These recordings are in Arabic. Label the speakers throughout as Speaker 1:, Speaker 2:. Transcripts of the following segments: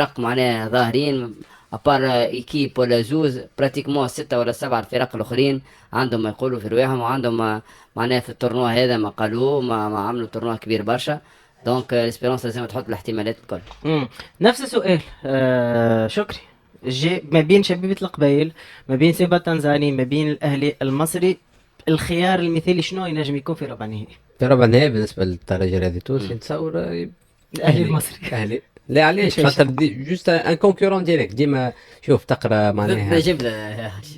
Speaker 1: فرق معناها ظاهرين ابار ايكيب ولا زوز براتيكمون 6 ولا 7 الفرق الاخرين عندهم ما يقولوا في رواحهم، وعندهم معناها في التورنوا هذا ما قالوه، ما عملوا تورنوا كبير برشا. دونك الاسبيرونس لازم تحط الاحتمالات الكل.
Speaker 2: نفس السؤال شكري، جي ما بين شبيبة القبائل، ما بين سيبا التنزاني، ما بين الاهلي المصري، الخيار المثالي شنو ينجم يكون في ربع النهائي؟
Speaker 3: في ربع النهائي بالنسبه للترجي الرياضي التونسي نتصور
Speaker 2: الاهلي المصري.
Speaker 3: اهلي. لا علاش؟ خاطر جوست ان كونكورون ديريكت ديما. شوف تقرا معناها
Speaker 1: نجيب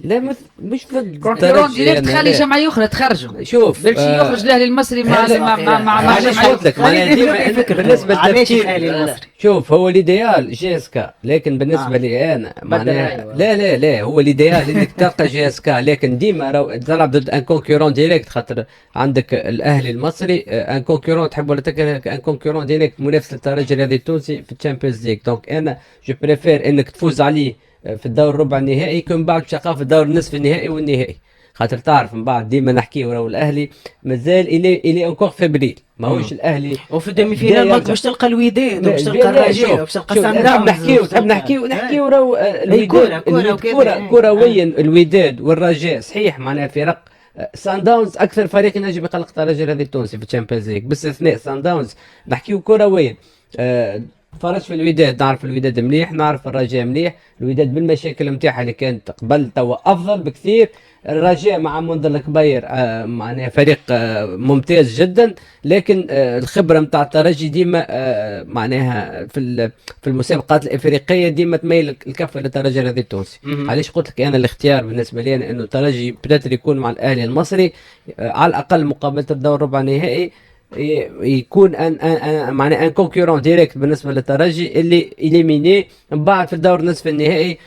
Speaker 3: لا مش
Speaker 4: كونكورون ديريكت، خلي جمعيه اخرى تخرجوا.
Speaker 3: شوف
Speaker 4: باش يخرج الاهلي المصري مع
Speaker 3: جمعيه لك معناها بالنسبه للتفكير. شوف هو الايديال جي اس كا، لكن بالنسبه لي انا معناها لا هو الايديال انك تلقى جي اس كا، لكن ديما تلعب ضد ان كونكورون ديريكت. خاطر عندك الاهلي المصري ان كونكورون تحب ولا تكره، ان كونكورون ديريكت منافس للترجي الرياضي التونسي في الشامبيونز ليج. دونك انا جو بريفير انك تفوز عليه في الدور الربع النهائي كون بعد شقاء في الدور النصف النهائي والنهائي. خاطر تعرف من بعد ديما نحكي وراه الاهلي مازال الي انكور فيبريل، ماهوش الاهلي.
Speaker 2: وفي الديمي فينال باش تلقى الوداد وباش تلقى الرجاء وباش تلقى سان داونز.
Speaker 3: تحب نحكي وراه كرويا الوداد والرجاء صحيح معناها فرق. سان داونز اكثر فريق ينجم يقلق الترجي الرياضي التونسي في الشامبيونز ليج باستثناء سان داونز. نحكيو كرويا فرج في الوداد، نعرف الوداد مليح، نعرف الرجاء مليح. الوداد بالمشاكل نتاعها اللي كانت قبل توا افضل بكثير. الرجاء مع منذر الكبير معناها فريق ممتاز جدا، لكن الخبره نتاع الترجي ديما معناها في المسابقات الافريقيه ديما تميل الكفه للترجي الرياضي التونسي. علاش قلت لك انا الاختيار بالنسبه لي أنا انه الترجي بدات يكون مع الاهلي المصري على الاقل مقابله الدور ربع نهائي، يكون معناها ان كونكورون ديريكت بالنسبه للترجي اللي اليميني من بعد في الدور نصف النهائي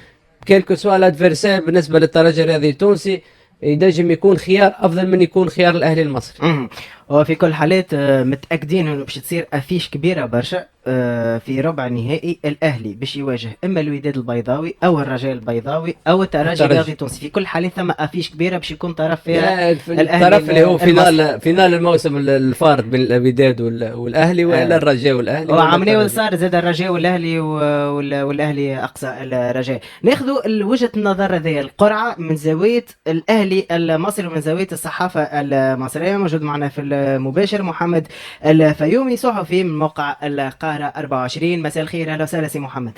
Speaker 3: كيلكو سوا الادفيرسير. بالنسبه للترجي الرياضي التونسي ينجم يكون خيار افضل من يكون خيار الاهلي المصري.
Speaker 2: وفي كل الحالات متاكدين انه باش تصير افيش كبيره برشا في ربع النهائي. الاهلي باش يواجه اما الوداد البيضاوي او الرجاء البيضاوي او الترجي الرياضي التونسي. في كل الحالات ثم افيش كبيره باش يكون طرف فيها
Speaker 3: الطرف اللي هو فينال الموسم الفارق بين الوداد والاهلي ولا الرجاء والاهلي.
Speaker 2: وعمليه صار زاد الرجاء والاهلي والاهلي اقصى الرجاء. ناخذوا وجهه النظر هذه القرعه من زاويه الاهلي المصري ومن زاويه الصحافه المصريه. موجود معنا في المباشر محمد الفيومي صحفي من موقع القاهرة 24. مساء الخير، اهلا وسهلا سي محمد.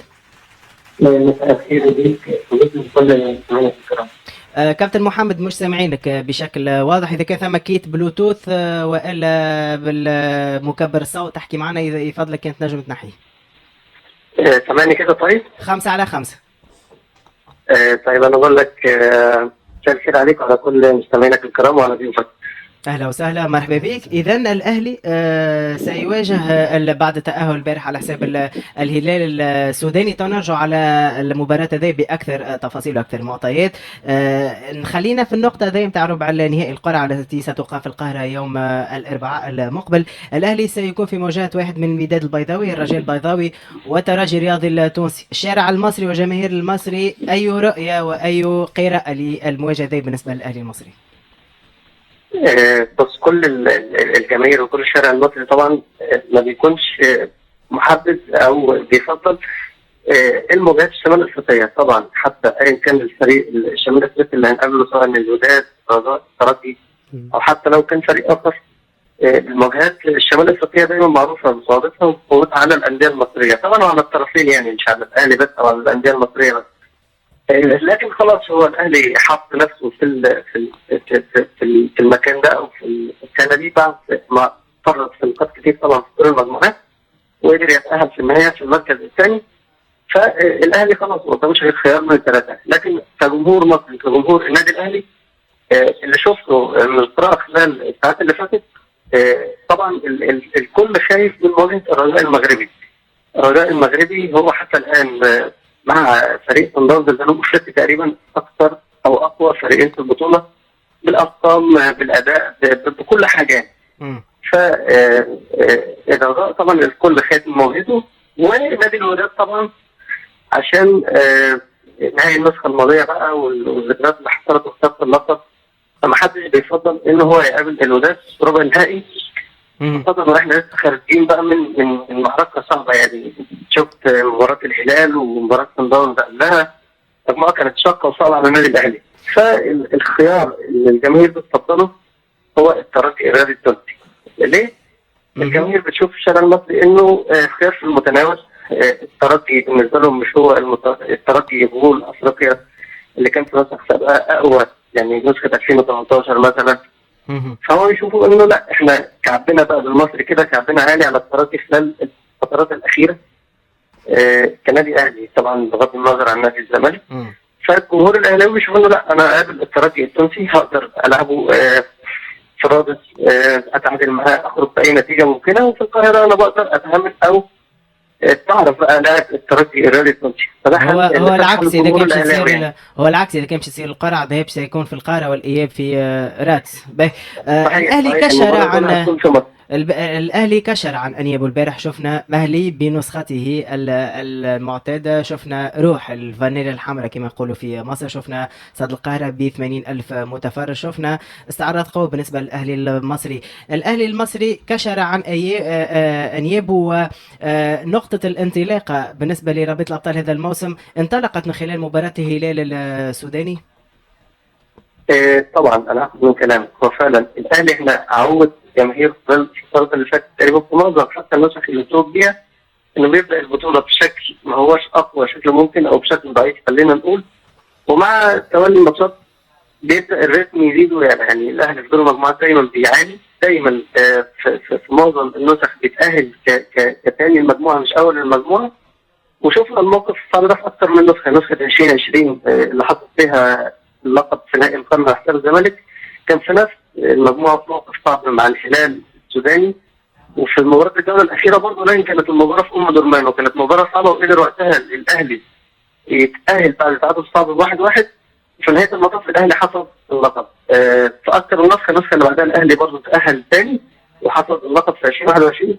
Speaker 5: مساء الخير بك وبكم كل المستمعين الكرام.
Speaker 2: كابتن محمد مش سامعينك بشكل واضح، اذا كان ثم كيت بلوتوث والا بالمكبر الصوت تحكي معنا اذا يفضلك كانت نجم تنحيه.
Speaker 5: سامعني كده طيب؟
Speaker 2: 5/5.
Speaker 5: طيب انا بقول لك مساء الخير عليك وعلى كل مستمعينك الكرام وعلى ضيوفك.
Speaker 2: اهلا وسهلا، مرحبا بك. اذا الاهلي سيواجه بعد التاهل البارح على حساب الهلال السوداني. تنرجع على المباراه هذه باكثر تفاصيل واكثر معطيات. خلينا في النقطه هذه نتاع ربع النهائي القرعه التي ستقام في القاهره يوم الاربعاء المقبل. الاهلي سيكون في مواجهه واحد من الوداد البيضاوي، الرجاء البيضاوي والترجي الرياضي التونسي. الشارع المصري وجماهير المصري اي رؤيه واي قراءه للمواجهه هذه بالنسبه للاهلي المصري؟
Speaker 5: بس كل الجماهير وكل الشارع المصري طبعا ما بيكونش محبذ او بيفضل المواجهات الشمال الافريقيه طبعا، حتى ايا كان الفريق الشمال الافريقي اللي هنقابله سواء من الوداد الترجي او حتى لو كان فريق اخر. المواجهات الشمال الافريقيه دايما معروفه بصعوبتها وقوتها على الانديه المصريه طبعا وعلى الطرفين، يعني مش على الاهلي بس او على الانديه المصريه بس. لكن خلاص هو الاهلي حط نفسه في المكان ده او في السنه دي بعد ما فرط في نقاط كتير طبعا في دور المجموعات وقدر يتاهل في النهايه في المركز الثاني. فالاهلي خلاص ما قداموش غير خيار من الثلاثه. لكن كجمهور مصري كجمهور النادي الاهلي اللي شفته من القراءه خلال الساعات اللي فاتت طبعا الكل خايف من مواجهه الرجاء المغربي. الرجاء المغربي هو حتى الان مع فريق صن داونز الجنوب افريقي تقريبا اكثر او اقوى فريقين في البطوله بالارقام بالاداء بكل حاجه. فالرجاء طبعا الكل خايف من مواجهته، ونادي الوداد طبعا عشان نهاية النسخه الماضيه بقى والذكريات اللي حصلت وخساره اللقب، فما حدش بيفضل ان هو يقابل الوداد في ربع النهائي خاصة واحنا لسه خارجين بقى من معركة صعبة. يعني شفت مباراة الهلال ومباراة صن داونز قبلها، مجموعة كانت شاقة وصعبة على النادي الأهلي. فالخيار اللي الجماهير بتفضله هو الترجي الرياضي التونسي. ليه؟ الجماهير بتشوف في الشارع المصري انه خيار في المتناول. الترجي بالنسبة لهم مش هو الترجي يقول افريقيا اللي كان في نسخ سابقة اقوى، يعني نسخة 2018 مثلا. فهو يشوفوا انه لا، احنا كعبنا بقى بالمصري كده، كعبنا عالي على الترجي خلال الفترات الاخيره كنادي اهلي، طبعا بغض النظر عن نادي الزمالك. فالجمهور الاهلاوي بيشوف انه لا، انا قابل الترجي التونسي، هقدر العبه في رادس، اتعادل معاه، اخرج باي نتيجه ممكنه، وفي القاهره انا بقدر اتعامل او تعرف بقى لاعب الترجي الرياضي التونسي.
Speaker 2: هو العكس اذا كان يصير، هو العكس اذا كان يصير القرعه ذهب سيكون في القاهره والاياب في رادس. الاهلي كشر عن الاهلي كشر عن انيابه البارح. شفنا اهلي بنسخته المعتاده، شفنا روح الفانيلا الحمراء كما يقولوا في مصر، شفنا استاد القاهره ب 80,000 متفرج، شفنا استعراض قوي بالنسبه للاهلي المصري. الاهلي المصري كشر عن انيابه، ونقطه الانطلاقه بالنسبه لرابطه الابطال هذا الموسم انطلقت من خلال مباراه الهلال السوداني.
Speaker 5: طبعا انا اخذ من كلامك، هو فعلا الاهلي احنا عود جماهير خلال الفترات اللي فاتت تقريبا في معظم حتى النسخ اللي بتوب بيها انه بيبدا البطوله بشكل ما هوش اقوى شكل ممكن او بشكل ضعيف خلينا نقول، ومع تولي الماتشات بيبدا الريتم يزيد. يعني الاهلي في دور المجموعات دايما بيعاني، دايما في معظم النسخ بيتاهل كثاني المجموعه مش اول المجموعه. وشفنا الموقف الصعب ده في اكثر من نسخه 2020 اللي حصل فيها اللقب في نهائي القرن على حساب الزمالك، كان في نفس المجموعه في موقف صعب مع الهلال السوداني. وفي مباراه الجوله الاخيره برضه، لكن كانت المباراه في درمان وكانت مباراه صعبه، وقدر وقتها الاهلي يتاهل بعد تعادل صعب 1-1. في نهايه المطاف الاهلي حصد اللقب. في اكثر من نسخه، النسخه اللي بعدها الاهلي برضه تاهل ثاني وحصد اللقب في 2021.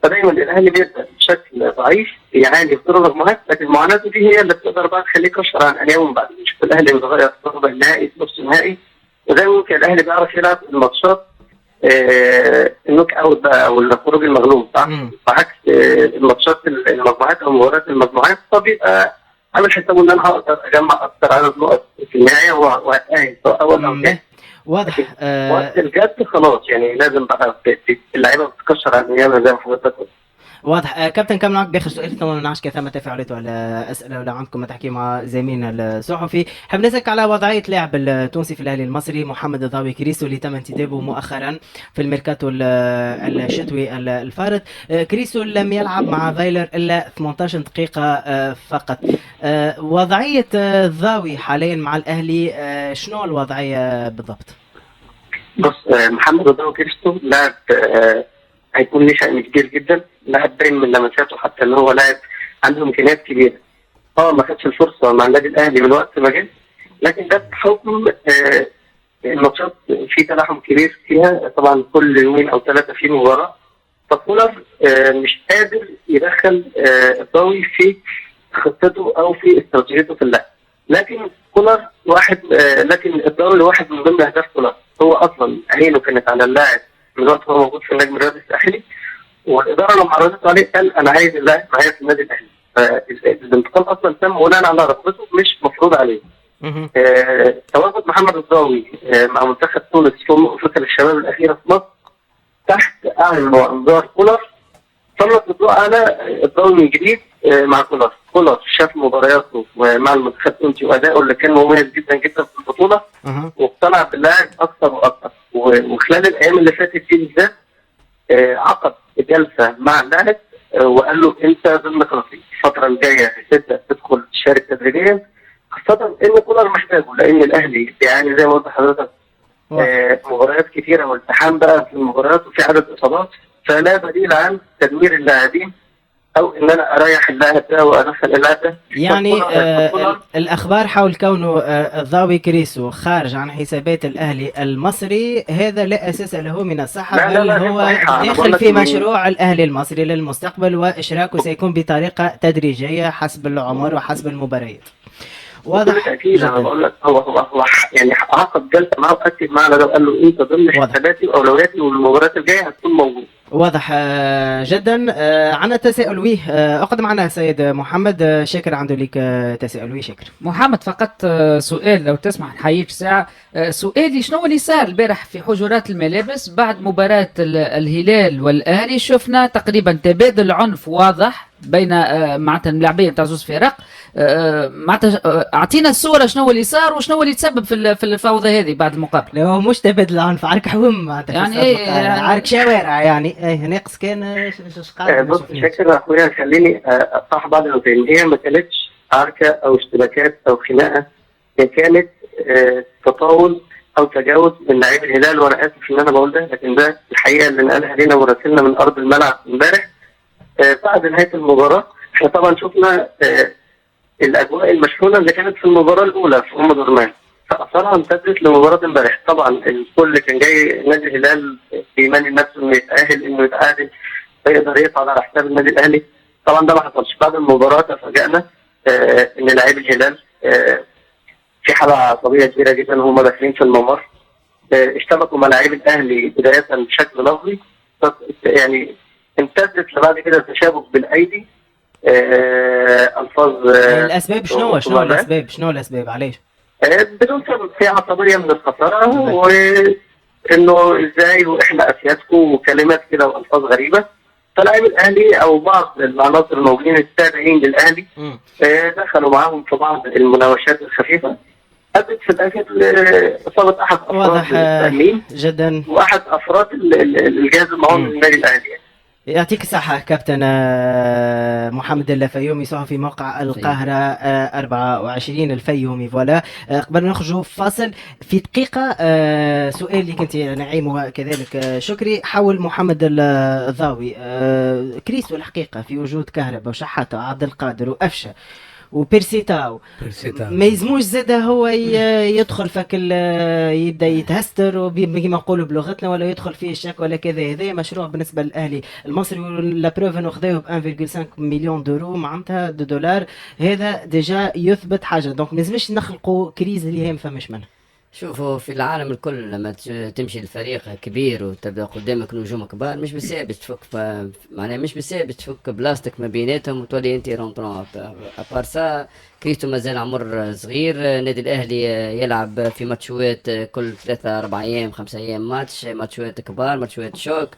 Speaker 5: فدايما الاهلي بيبدا بشكل ضعيف يعاني في دور المجموعات، لكن معاناته دي هي اللي بتقدر بقى تخليه يكشر عن انيابه بعد. نشوف الاهلي متغير في ربع النهائي، في نص النهائي، وزي ما ممكن الاهلي بيعرف يلعب الماتشات النوك اوت بقى او الخروج المغلوب، صح؟ بعكس الماتشات المجموعات او مباريات المجموعات، فبيبقى عامل حسابه ان انا هقدر اجمع اكثر عدد نقط في النهايه واتاهل سواء اول او ثاني.
Speaker 2: واضح.
Speaker 5: وقت الجد خلاص، يعني لازم بقى اللعيبه بتتكشر عن النيابه زي ما حضرتك قلت.
Speaker 2: واضح. كابتن كم معك باخر سؤال، طبعا ما نعرفش كيف ثم تفاعلات ولا اسئله ولا عندكم تحكي مع زميلنا الصحفي. حاب نسالك على وضعيه لاعب التونسي في الاهلي المصري محمد الضاوي كريستو اللي تم انتدابه مؤخرا في الميركاتو الشتوي الفارط. كريستو لم يلعب مع فايلر الا 18 دقيقه فقط. وضعيه الضاوي حاليا مع الاهلي شنو الوضعيه بالضبط؟
Speaker 5: بص، محمد الضاوي كريستو لاعب هيكون ليه شأن كبير جدا، لاعب باين من لمساته حتى ان هو لاعب عنده امكانيات كبيره. ما خدش الفرصه مع النادي الاهلي من وقت ما جه، لكن ده بحكم الماتشات في تلاحم كبير فيها، طبعا كل يومين او ثلاثه في مباراه. فكولر مش قادر يدخل الضاوي في خطته او في استراتيجيته في اللعب. لكن كولر واحد، لكن الضاوي واحد من ضمن اهداف كولر. هو اصلا عينه كانت على اللاعب من وقت هو موجود في النجم الرياضي الساحلي، والاداره لما عرضت عليه قال انا عايز اللاعب معايا في النادي الاهلي. فالانتقال اصلا تم بناء على رغبته مش مفروض عليه. تواجد محمد الضاوي مع منتخب تونس في افريقيا للشباب الاخيره في مصر تحت اعين وانظار كولر سلط الضوء على الضوء من جديد مع كولر. كولر شاف مبارياته مع المنتخب التونسي واداؤه اللي كان مميز جدا جدا في البطوله، واقتنع باللاعب اكثر واكثر. وخلال الايام اللي فاتت دي بالذات عقد جلسه مع اللاعب وقال له انت ضمن خطتي الفتره الجايه هتبدا تدخل تشارك تدريجيا، خاصه ان كولر محتاجه لان الاهلي يعني زي ما قلت لحضرتك مباريات كثيره والتحام بقى في المباريات وفي عدد اصابات، فلا بديل عن تدوير اللاعبين او ان انا اريح اللاعب ده وادخل اللاعب ده.
Speaker 2: يعني الاخبار حول كونه الضاوي كريسو خارج عن حسابات الاهلي المصري هذا لا اساس له من الصحه، بل هو داخل في مشروع الاهلي المصري للمستقبل، واشراكه سيكون بطريقه تدريجيه حسب العمر وحسب المباريات.
Speaker 5: واضح اكيد. انا بقول لك هو يعني عقد جلسه معاه واكد معاه ده وقال له انت ضمن حساباتي واولوياتي والمباريات الجايه هتكون موجود.
Speaker 2: واضح جدا. عندنا تساؤل ويه اقدم معنا سيد محمد شاكر عنده ليك تساؤل ويه شاكر.
Speaker 4: محمد فقط سؤال لو تسمح نحييك ساعة. سؤالي شنو اللي صار البارح في حجرات الملابس بعد مباراة الهلال والأهلي؟ شفنا تقريبا تبادل عنف واضح بين معناتها اللاعبين تاع زوز فرق. معناتها اعطينا الصورة شنو اللي صار وشنو اللي تسبب في الفوضى هذه بعد المقابلة.
Speaker 2: لا هو مش تبادل عنف، عرك حوم معناتها
Speaker 4: يعني ايه
Speaker 2: عرك شوارع يعني ناقص كان
Speaker 5: بص شاكر اخويا خليني اصح بعض النقطتين. هي ما كانتش عركه او اشتباكات او خناقه، هي كانت تطاول او تجاوز من لاعبي الهلال، وانا اسف ان انا بقول ده، لكن ده الحقيقه اللي نقلها لنا مراسلنا من ارض الملعب امبارح بعد نهايه المباراه. احنا طبعا شفنا الاجواء المشحونه اللي كانت في المباراه الاولى في درمان، فاثرها امتدت لمباراه امبارح. طبعا الكل كان جاي نادي الهلال بيمني نفسه انه يتاهل، انه يتعادل فيقدر يصعد على حساب النادي الاهلي. طبعا ده ما حصلش. بعد المباراه تفاجئنا ان لاعبي الهلال في حاله عصبيه كبيره جدا، هم داخلين في الممر اشتبكوا مع لاعبي الاهلي بدايه بشكل لفظي، يعني امتدت لبعد كده التشابك بالايدي. الفاظ
Speaker 2: الاسباب شنو الاسباب علاش؟
Speaker 5: بدون سبب، في عصبيه من الخساره وانه ازاي واحنا اسيادكم وكلمات كده والفاظ غريبه. فلاعب الاهلي او بعض العناصر الموجودين التابعين للاهلي دخلوا معاهم في بعض المناوشات الخفيفه، ادت في الاخر لاصابه احد افراد التامين
Speaker 2: جدا
Speaker 5: واحد افراد الجهاز المعاون للنادي الاهلي.
Speaker 2: يعطيك الصحة كابتن محمد الفيومي صحفي موقع القاهرة 24 الفيومي. فوالا قبل نخرجوا فاصل في دقيقة سؤال اللي كنت نعيم وكذلك شكري حول محمد الضاوي. كريستو الحقيقة في وجود كهرباء وشحاتة وعبد القادر وأفشة وبيرسيتاو ما يزموش زاده هو يدخل فك يبدا يتهستر كما نقولوا بلغتنا، ولا يدخل فيه الشك ولا كذا. هذا مشروع بالنسبه للاهلي المصري، لا بروف انه خذاوه ب 1.5 مليون دورو معناتها $. هذا ديجا يثبت حاجه. دونك ما لازمش نخلقوا كريز اللي هي ما فماش منها.
Speaker 1: شوفوا في العالم الكل لما تمشي لفريق كبير وتبدا قدامك نجوم كبار مش بالسهل تفك معناها مش بالسهل تفك بلاستيك ما بيناتهم وتولي انت رونترون. ابارسا كريستو مازال عمر صغير. النادي الاهلي يلعب في ماتشوات كل 3-4 ايام 5 ايام ماتشوات كبار، ماتشوات شوك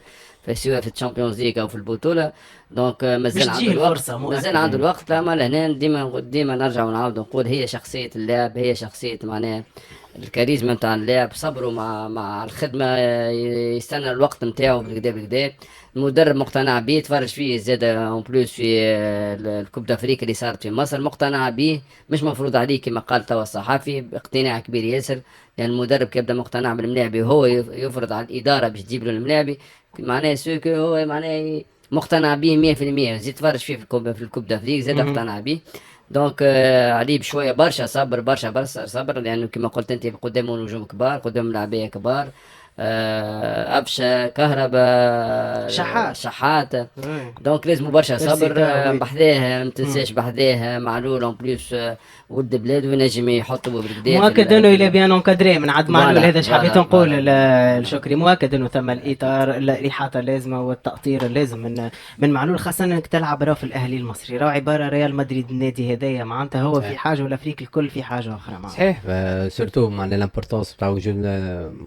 Speaker 1: في سواء في الشامبيونز ليج او في البطوله. دونك مازال عنده الوقت، مازال عنده الوقت. لا ما لهنا ديما نرجع ونعاود نقول هي شخصيه اللاعب، هي شخصيه معناها الكاريزما نتاع اللاعب، صبره مع الخدمه، يستنى الوقت نتاعو بالكدا. المدرب مقتنع بيه، تفرج فيه زاد اون بلوس في الكوب دافريك اللي صارت في مصر، مقتنع بيه. مش مفروض عليه كما قال توا الصحافي، باقتناع كبير ياسر، لان المدرب كيبدا مقتنع بالملاعبي وهو يفرض على الاداره باش تجيب له الملاعبي. معناه سوكو هو معناه مقتنع به 100%. زيد تفرج فيه في الكوب دافريك زاد اقتنع به. دونك عليه بشويه برشا صبر لانه كما قلت انت قدامه نجوم كبار، قدام لاعبيه كبار. أبشة كهرباء شحات دونك لازم برشا صبر. بحذاه ما تنساش بحذاه معلول اون بليس ولد بلاد وينجم يحطوا بالكدا.
Speaker 2: مؤكد انه الى بيان اونكادري من عند معلول. هذا ايش حبيت نقول الشكري. مؤكد انه ثم الاطار الاحاطه اللازمه والتاطير اللازم من معلول، خاصه انك تلعب راه في الاهلي المصري، راه عباره ريال مدريد النادي هذايا معناتها هو في حاجه والافريق الكل في حاجه اخرى معه.
Speaker 3: صحيح. سورتو مع الامبورتونس تاع وجود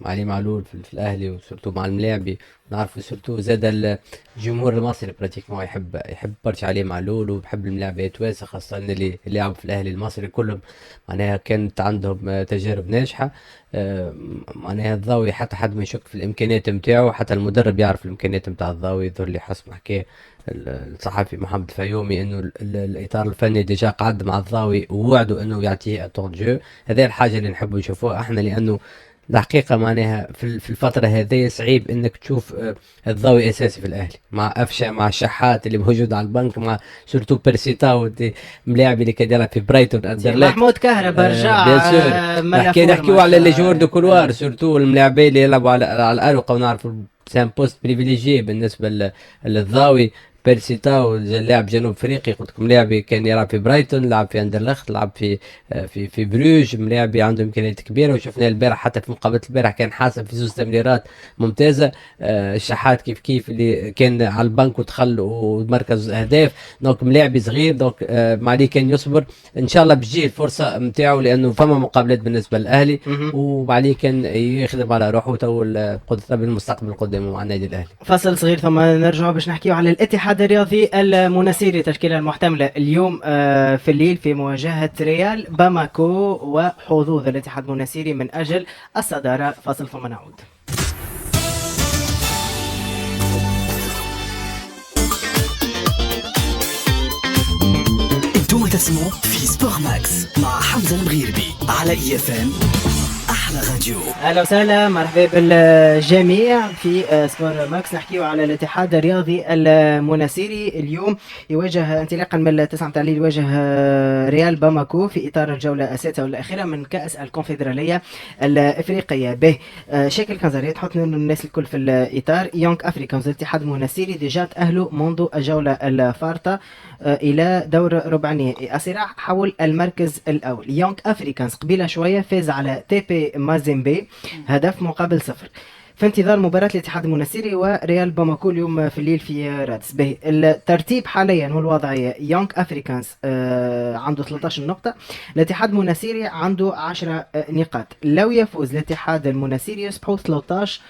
Speaker 3: علي معلول في الاهلي، وسورتو مع الملاعبي نعرفوا سورتو زاد الجمهور المصري براتيكمون يحب برشا عليه معلول، وبحب الملاعبين توانسه خاصه اللي لعبوا في الاهلي المصري كلهم معناها كانت عندهم تجارب ناجحه. معناها الضاوي حتى حد ما يشك في الامكانيات نتاعو، حتى المدرب يعرف الامكانيات نتاع الضاوي. يظهر لي حسب حكى الصحفي محمد الفيومي انه الاطار الفني ديجا قعد مع الضاوي ووعدوا انه يعطيه طون جو. هذه الحاجه اللي نحبوا نشوفوها احنا، لانه الحقيقة معناها في الفترة هذه صعيب انك تشوف الضاوي اساسي في الاهلي مع افشة مع الشحات اللي موجود على البنك مع سورتو بيرسيتاو ملاعب اللي كان يلعب في برايتون اندرليخت.
Speaker 2: محمود كهرباء رجع
Speaker 3: نحكيو على لي جوار دو كولوار سورتو الملاعبين اللي يلعبوا على الاروقة، ونعرفوا سان بوست بريفيليجي بالنسبة للضاوي بيرسي تاو لاعب جنوب افريقي، قلت لكم لاعب كان يلعب في برايتون، لعب في اندرلخت، لعب في بروج، لاعب عنده امكانيات كبيره. وشفنا البارح حتى في مقابله البارح كان حاسم في زوج تمريرات ممتازه. الشحات كيف اللي كان على البنك ودخل ومركز اهداف. دونك لاعب صغير، دونك ما عليه كان يصبر، ان شاء الله بتجي الفرصه نتاعو لانه فما مقابلات بالنسبه للاهلي، وعليه كان يخدم على روحه تو قدرته بالمستقبل قدامه مع النادي الاهلي.
Speaker 2: فصل صغير ثم نرجع باش نحكيو على الاتحاد الرياضي المناسيري، تشكيله المحتمله اليوم في الليل في مواجهه ريال باماكو وحظوظ الاتحاد المناسيري من اجل الصداره. فصل ثم نعود.
Speaker 6: انتم تسمعوا في سبور ماكس مع حمزه المغيربي على اي اف ام، احلى راديو.
Speaker 2: اهلا وسهلا، مرحبا بالجميع في سبور ماكس. نحكيو على الاتحاد الرياضي المناسيري اليوم يواجه انطلاقا من 9 متاع الليل يواجه ريال باماكو في اطار الجوله السادسه والاخيره من كاس الكونفدراليه الافريقيه. به شكل كنزاريه تحط الناس الكل في الاطار. يونغ افريكانز الاتحاد المناسيري ديجا تاهلوا منذ الجوله الفارطه الى دور ربع نهائي. الصراع حول المركز الاول. يونغ افريكانز قبيله شويه فاز على تي بي مازيمبي هدف مقابل 0 في انتظار مباراة الاتحاد المناسيري وريال باماكو اليوم في الليل في رادس. به الترتيب حاليا والوضعية: يونغ افريكانز عنده 13 نقطة، الاتحاد المناسيري عنده 10 نقاط. لو يفوز الاتحاد المناسيري يصبحوا 13.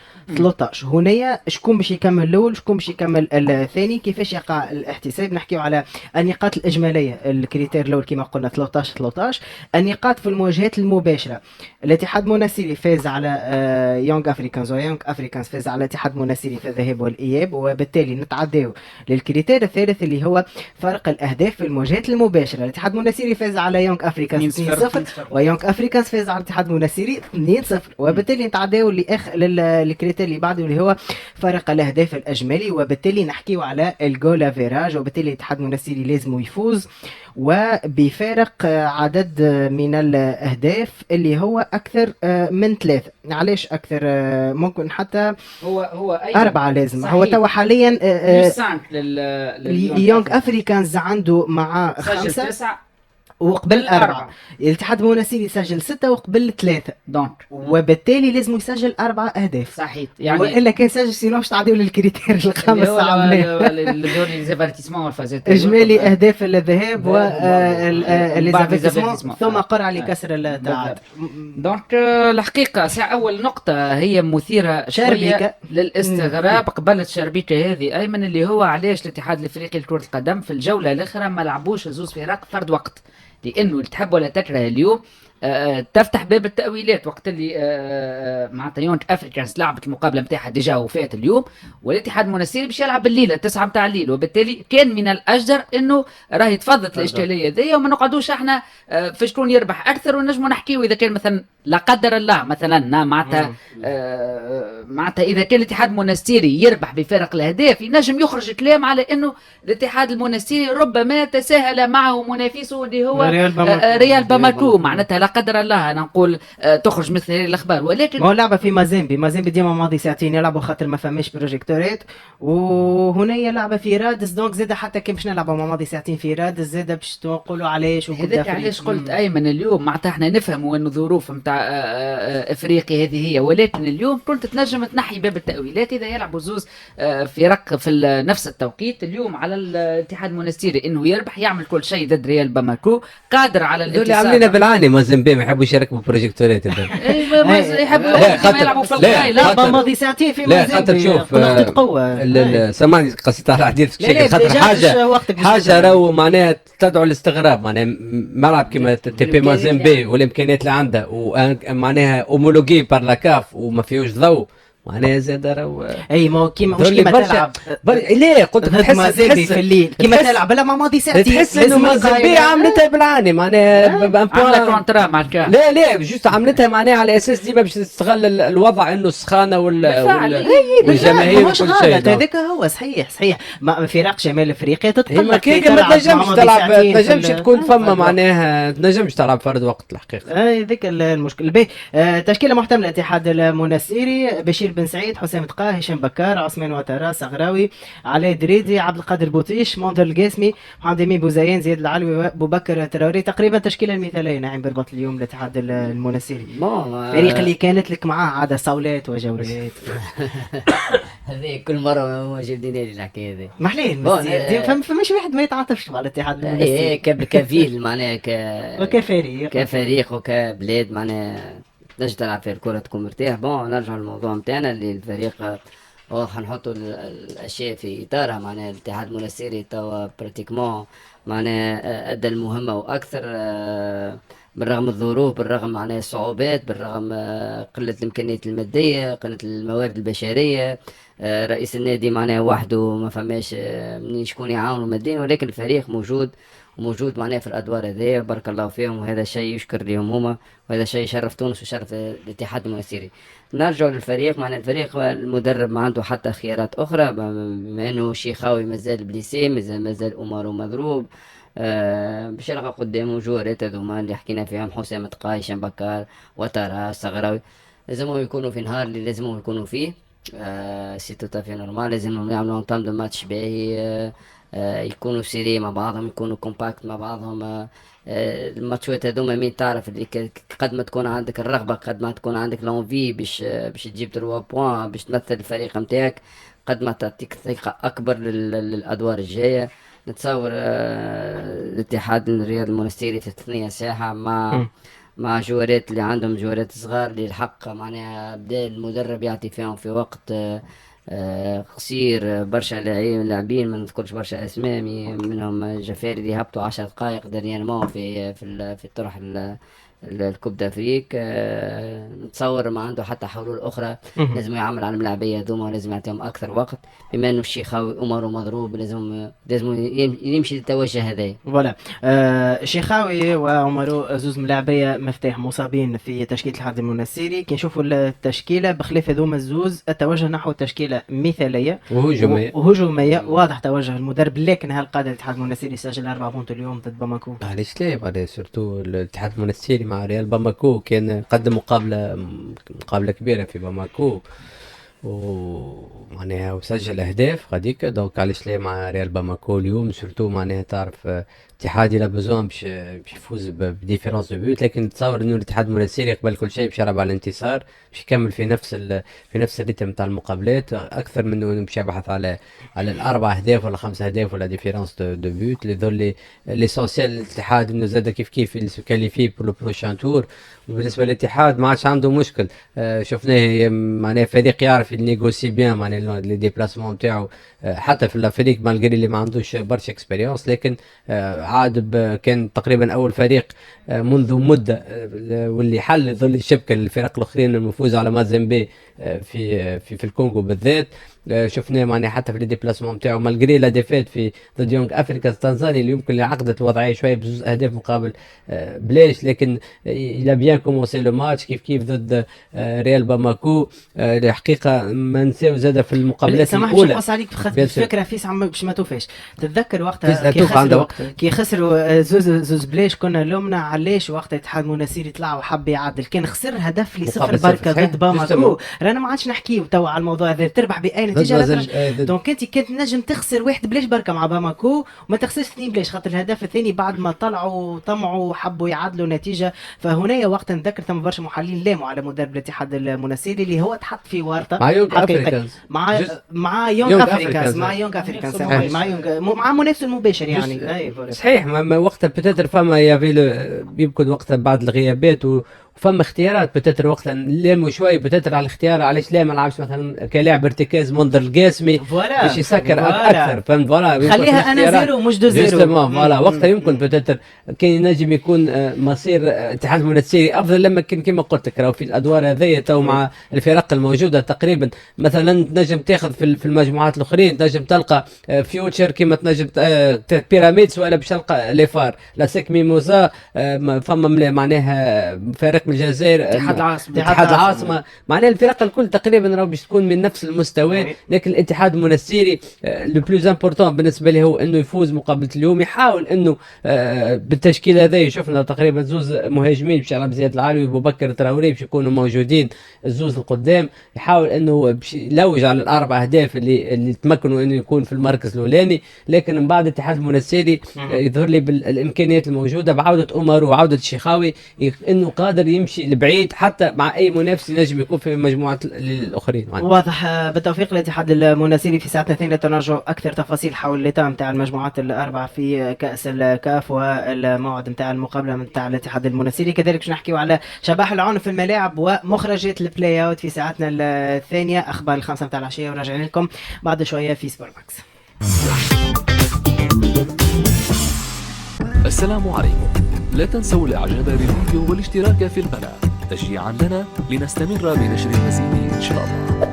Speaker 2: هنا شكون باش يكمل الاول شكون باش يكمل الثاني، كيفاش يقع الاحتساب؟ نحكيو على النقاط الاجماليه، الكريتير الاول كما قلنا 13. النقاط في المواجهات المباشره: الاتحاد المناسيري فاز على يونغ افريكانز، ويونغ افريكانز فاز على الاتحاد المناسيري في الذهاب والاياب، وبالتالي نتعداو للكريتير الثالث اللي هو فرق الاهداف في المواجهات المباشره. الاتحاد المناسيري فاز على يونغ افريكانز 2-0، ويونغ افريكانز فاز على الاتحاد المناسيري 2-0، وبالتالي نتعداو للكريتير اللي بعده اللي هو فرق الاهداف الاجمالي، وبالتالي نحكيو على الجول افيراج، وبالتالي الاتحاد المناسيري لازم يفوز وبفارق عدد من الاهداف اللي هو اكثر من 3. علاش اكثر؟ ممكن حتى
Speaker 4: هو
Speaker 2: 4 لازم.
Speaker 4: صحيح.
Speaker 2: هو تو حاليا يونغ
Speaker 4: افريكانز
Speaker 2: افريكانز عنده مع 5 وقبل 4. الاتحاد المناسيري سجل 6 وقبل 3،
Speaker 4: دونك
Speaker 2: وبالتالي لازم يسجل 4 اهداف.
Speaker 4: صحيح،
Speaker 2: يعني والا كان سجل سينو باش تعديو للكريتير الخامس
Speaker 4: الدوري ليزافارتيسمون والفازات
Speaker 2: اجمالي اهداف الذهاب والليزافارتيسمون ثم قرعه لكسر التعادل.
Speaker 4: دونك الحقيقه اول نقطه هي مثيره شويه للاستغراب قبل شربيكه هذه ايمن، اللي هو علاش الاتحاد الافريقي لكره القدم في الجوله الاخرى ما لعبوش زوز فرق فرد وقت، لانه تحب ولا تكره اليوم تفتح باب التأويلات. وقت اللي معناتها يونغ افريكانز لعبت المقابله نتاعها ديجا وفات اليوم، والاتحاد المناسيري باش يلعب الليله 9 متاع الليل، وبالتالي كان من الاجدر انه راهي تفضت الاشكاليه ذي وما نقعدوش احنا في شكون يربح اكثر، ونجموا نحكيو اذا كان مثلا لا قدر الله مثلا معناتها اذا كان الاتحاد المناسيري يربح بفارق الاهداف ينجم يخرج كلام على انه الاتحاد المناسيري ربما تساهل معه منافسه اللي هو ريال باماكو. معناتها لا قدر الله انا نقول تخرج مثل هذه الاخبار، ولكن
Speaker 2: ما هو لعبه في مازيمبي ديما ماضي ساعتين يلعبوا خاطر ما فماش بروجيكتورات، وهنا لعبه في رادس. دونك زاد حتى كان باش نلعبوا مع ماضي ساعتين في رادس زاد باش نقولوا علاش
Speaker 4: هذاك علاش قلت ايمن اليوم معناتها احنا نفهموا انه ظروف نتاع افريقيا هذه هي، ولكن اليوم كنت تنجم تنحي باب التاويلات اذا يلعبوا زوز فرق في نفس التوقيت. اليوم على الاتحاد المناسيري انه يربح يعمل كل شيء ضد ريال باماكو، قادر على
Speaker 3: الانتصار. اللي عاملين بالعاني مازيمبي ما يحبوا يشاركوا بروجيكتورات
Speaker 4: يحبوا يلعبوا في القاي.
Speaker 2: لا ماضي ساعتين في مازيمبي نقطة قوة.
Speaker 3: سامعني قصيت على حديث بشكل خاطر حاجة راهو معناها تدعو للاستغراب. معناها ملعب كما تي بي مازيمبي والامكانيات اللي عنده ومعناها اومولوجي بار لا كاف وما فيهوش ضوء، معناها زاد راهو
Speaker 2: اي ما كيما مش كيما تلعب
Speaker 3: ليه قلت
Speaker 2: تحس مازيمبي في الليل كيما تلعب لا مع ماضي ساعتين
Speaker 3: تحس انه مازيمبي عملتها بالعاني معناها
Speaker 4: عملت كونترا مع الكاف.
Speaker 3: لا جوست عملتها معناها على اساس ديما باش تستغل الوضع انه السخانه والجماهير وكل شيء.
Speaker 2: هذاك هو صحيح ما فرق شمال افريقيا
Speaker 3: تتطلب ما تنجمش تكون فما معناها تنجمش تلعب فرد وقت الحقيقه.
Speaker 2: هذيك المشكل. تشكيله محتمله الاتحاد المناسيري: بشير بن سعيد، حسام تقاه، هشام بكار، عثمان وترا، صغراوي، علاء دريدي، عبد القادر بوطيش، منذر القاسمي، محمد امين بوزيان، زياد العلوي، ابو بكر تراوري. تقريبا تشكيله المثاليه نعم بربط اليوم الاتحاد المنستيري.
Speaker 1: بون
Speaker 2: الفريق اللي كانت لك معاه عادة صولات وجولات.
Speaker 1: هذه كل مره موجودين لي الحكايه هذه.
Speaker 2: محلين
Speaker 1: بون،
Speaker 2: فماش واحد ما يتعاطفش مع الاتحاد
Speaker 1: ايه
Speaker 2: المنستيري
Speaker 1: كفيل معناها
Speaker 2: وكفريق.
Speaker 1: كفريق وكبلاد معناها تنجم تلعب فيها الكرة تكون مرتاح. بون نرجع للموضوع نتاعنا اللي الفريق واضح نحطوا الاشياء في اطارها. معناها الاتحاد المنستيري توا براتيكمون معناها ادى المهمة واكثر، بالرغم الظروف، بالرغم معناها الصعوبات، بالرغم قلة الامكانيات المادية، قلة الموارد البشرية. رئيس النادي معناها وحده ما فماش منين شكون يعاونه ماديا، ولكن الفريق موجود معناها في الادوار هذيا. بارك الله فيهم، وهذا شيء يشكر لهم هما، وهذا شيء يشرف تونس ويشرف الاتحاد المنستيري. نرجع للفريق، معناها الفريق المدرب ما عنده حتى خيارات اخرى، بما انه شيخاوي مازال بليسي، مازال امارو مضروب. باش يلقى قدامه جوارات هذوما اللي حكينا فيهم، حسام تقاي، هشام بكار، وترا، صغراوي، لازمهم يكونوا في نهار اللي لازمهم يكونوا فيه. سي تو تافي نورمال، لازمهم يعملوا انطام دو ماتش باهي، يكونوا سيري مع بعضهم، يكونوا كومباكت مع بعضهم. الماتشات هذوما مين تعرف اللي قد ما تكون عندك الرغبة، قد ما تكون عندك لونفي باش تجيب 3 بوان باش تمثل الفريق نتاعك، قد ما تعطيك ثقة أكبر للأدوار الجاية. نتصور الاتحاد الرياضي المنستيري في الثنية ساحة مع جوارات اللي عندهم جوارات صغار اللي الحق معناها بدا المدرب يعطي فيهم في وقت قصير برشا لاعبين، ما نذكرش برشا اسماء منهم جفاري اللي هبطوا 10 دقائق دريانمون في الطرح الكوب دافريك. نتصور ما عنده حتى حلول اخرى، لازم يعمل على الملاعبيه هذوما، ولازم يعطيهم اكثر وقت، بما انه الشيخاوي امره مضروب، لازم يمشي للتوجه هذايا.
Speaker 2: فوالا شيخاوي وعمرو زوز ملاعبيه مفتاح مصابين في تشكيله الاتحاد المنستيري. كي نشوفوا التشكيله بخلاف هذوما الزوز، التوجه نحو تشكيله مثاليه وهجوميه واضح توجه المدرب. لكن هل قادر الاتحاد المنستيري يسجل 4 بونت اليوم ضد باماكو؟
Speaker 3: علاش لا؟ بعد سورتو الاتحاد المنستيري مع ريال باماكو كان قدم مقابلة كبيرة في باماكو، ومعناها وسجل اهداف غاديك. دونك علاش لا مع ريال باماكو اليوم؟ سورتو معناها تعرف اتحاد لا بزون باش يفوز بديفيرونس دو بوت، لكن تصور انه الاتحاد المنستيري قبل كل شيء باش يلعب على الانتصار، باش يكمل في نفس الريتم تاع المقابلات، اكثر من انه باش يبحث على الاربع اهداف ولا 5 اهداف ولا ديفيرونس دو بوت. اللي ذول ليسونسيال الاتحاد انه زاد كيف يسكاليفي بور لو بروشان تور. وبالنسبه للاتحاد ما عادش عنده مشكل، شفناه معناها فريق يعرف ينيغوسي بيان معناها لي ديبلاسمون نتاعو، حتى في الفريق مالغري اللي ما عندوش برشا اكسبيريونس، لكن عاد كان تقريبا اول فريق منذ مده واللي حل ظل الشبكه للفرق الاخرين المفوز على مازيمبي في الكونغو بالذات. شفناه معناها حتى في الديبلاسمون نتاعو مالغري لا ديفيت في ضد يونغ افريكا التنزاني اللي يمكن اللي عقدت الوضعيه شويه بزوز اهداف مقابل بلاش، لكن الى بيان كومونسي لو ماتش كيف ضد ريال باماكو. الحقيقه ما نساو زاد في المقابلات الاولى.
Speaker 2: سامح عليك الفكره في باش ما توفاش. تتذكر وقتها كي خسروا زوز بلاش كنا لومنا علاش وقت الاتحاد المنستيري طلع وحب يعدل، كان خسر هدف لي 0 بركه ضد باماكو. رانا ما عادش نحكيو توا على الموضوع هذا، تربح باي نتيجه. دونك انت كنت نجم تخسر 1 بلاش بركه مع باماكو وما تخسرش 2 بلاش، خاطر الهدف الثاني بعد ما طلعوا طمعوا وحبوا يعدلوا نتيجه. فهنا وقت نتذكر ثم برشا محللين لاموا على مدرب الاتحاد المنستيري اللي هو تحط في ورطه
Speaker 3: مع يونغ افريكانز،
Speaker 2: مع يونغ افريكانز مع منافس المباشر يعني.
Speaker 3: صحيح. ما وقتها بتاتر فما يمكن وقتها بعد الغيابات فما اختيارات بتاتر وقتها لاموا شوي بتاتر على الاختيار. علاش لا ما نلعبش مثلا كلاعب ارتكاز منذر القاسمي باش يسكر اكثر؟ فهمت؟
Speaker 2: خليها انا زيرو مش دو زيرو.
Speaker 3: وقتها يمكن بتاتر كان ينجم يكون مصير الاتحاد المنستيري افضل، لما كان كما قلت لك راهو في الادوار هذيا تو مع الفرق الموجوده تقريبا. مثلا تنجم تاخذ في المجموعات الاخرين، تنجم تلقى فيوتشر كما تنجم بيراميدز، ولا باش تلقى ليفار لا سيك ميموزا. فما معناها فرق فريق من الجزائر،
Speaker 4: اتحاد العاصمة.
Speaker 3: اتحاد العاصمه، معناها الفرق الكل تقريبا راهو باش تكون من نفس المستوى. لكن الاتحاد المنستيري لو بلوز امبورتون بالنسبه لي هو انه يفوز مقابله اليوم، يحاول انه بالتشكيل هذا شفنا تقريبا زوز مهاجمين باش يلعب زياد العالوي وابو بكر تراوري باش يكونوا موجودين الزوز القدام، يحاول انه باش يلوج على الاربع اهداف اللي تمكنوا انه يكون في المركز الاولاني. لكن من بعد الاتحاد المنستيري يظهر لي بالامكانيات الموجوده بعوده عمر وعوده الشيخاوي انه قادر يمشي لبعيد حتى مع اي منافس ينجم يكون في مجموعه الاخرين.
Speaker 2: واضح. بالتوفيق للاتحاد المنستيري. في ساعتنا الثانيه تنرجع اكثر تفاصيل حول اللقاء نتاع المجموعات الاربعه في كاس الكاف والموعد نتاع المقابله نتاع الاتحاد المنستيري. كذلك باش نحكيو على شبح العنف في الملاعب ومخرجات البلاي اوت في ساعتنا الثانيه. اخبار الخمسه نتاع العشيه وراجعين لكم بعد شويه في سبور ماكس.
Speaker 7: السلام عليكم. لا تنسوا الاعجاب بالفيديو والاشتراك في القناة تشجيعا لنا لنستمر بنشر المزيد ان شاء الله.